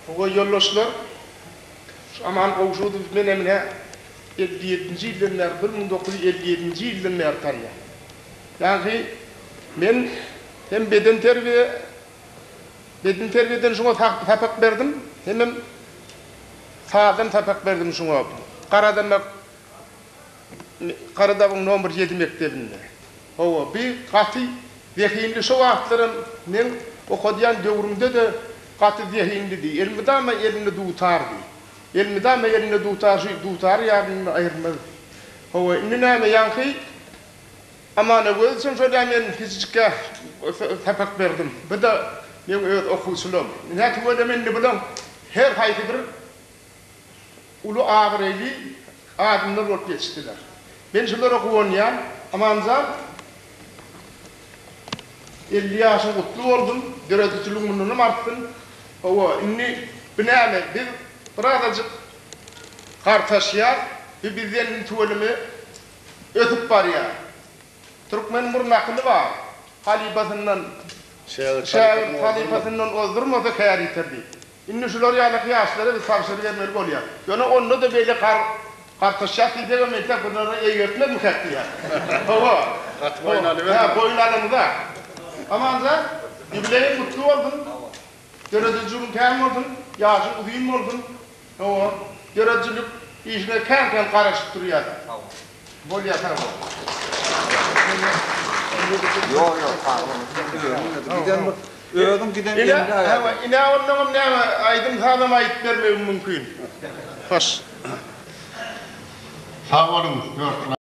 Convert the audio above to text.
O yollaşlar aman Qowşudu men emine 57-nji ýyldan 1957-nji ýyldan bäri tanýar. Yani men hem beden terbiyeden şuna tapak berdim, hem sağdan tapak berdim şuna. Karadağ'ın nomor 7 mektebinde. O bir katı zehimli şu vaxtlarım men okuyan dövrümde de katı zehimli değil. Elmide ama elini dutardı. Elmide ama elini dutar yarını ayırmaz. O inime yankı aman özüm şöyle men fizikte tapak berdim. Bu da men öz okusulum. Ne tuvadı men ne bilen her haydi bir ulu ağrıylı adımlar olup geçtiler. Ben şunları okuyan amanca 50 yaşın kutlu oldum. Göretücülüğümünün arttın. O inni biname bir birazcık kartaşyar ve bizden tuvalimi ötüp var ya. Türkmen murnakını var. Halifasından şehir halifasından ozdurmasa kayar yitirdi. İnni şular yalık yaşları biz tavsiye vermeli oluyor. Yani onu da böyle kartaşyar diye mektep bunları eğitmek mi kalktı ya? Hava. Boyunlarımıza. Amanca yübüleyin mutlu oldun. Yöneticinin kâm oldun. Yaşın uzun oldun. O yöneticilik işine kâm karışıp duruyor. Bol yatar bu. Yok. Giden İne onların ne aydın sağlam ait vermem mümkün. Hoş. Sağ olun.